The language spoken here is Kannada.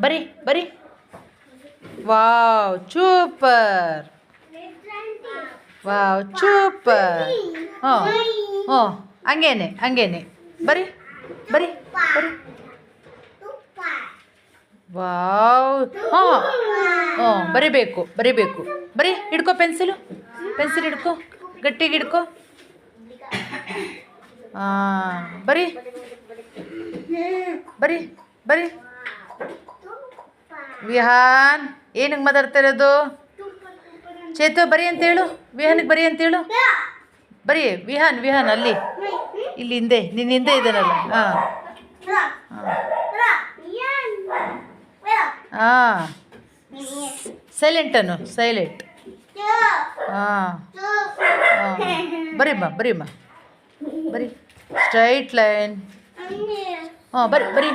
ಬರಿ ಬರಿ. Wow super. Wow super. ಹ್ಞೂ ಹ್ಞೂ ಹಂಗೇನೆ ಹಂಗೇನೆ ಬರಿ ಬರಿ ಬರಿ. ವಾವ್ ಹಾಂ ಹ್ಞೂ ಬರಿಬೇಕು ಬರಿಬೇಕು. ಬರಿ ಹಿಡ್ಕೊ ಪೆನ್ಸಿಲ್ ಹಿಡ್ಕೊ ಗಟ್ಟಿಗೆ ಹಿಡ್ಕೊ. ಹಾಂ ಬರಿ ಬರಿ ಬರಿ. ವಿಹಾನ್ ಏನಕ್ಕೆ ಮಾತಾಡ್ತಿರೋದು? ಚೇತು ಬರಿ ಅಂತ ಹೇಳು. ವಿಹಾನಿಗೆ ಬರಿ ಅಂತ ಹೇಳು. ಬರಿ ವಿಹಾನ್ ವಿಹಾನ್ ಅಲ್ಲಿ ಇಲ್ಲಿ ಹಿಂದೆ ನಿನ್ನ ಹಿಂದೆ ಇದ್ದಾನಲ್ಲ. ಹಾಂ ಹಾಂ ಸೈಲೆಂಟನು ಸೈಲೆಂಟ್. ಹಾಂ ಹಾಂ ಬರಿಮ್ಮ ಬರಿಮ್ಮ ಬರಿ. Straight line. ಹಾಂ ಬರಿ ಬರಿ.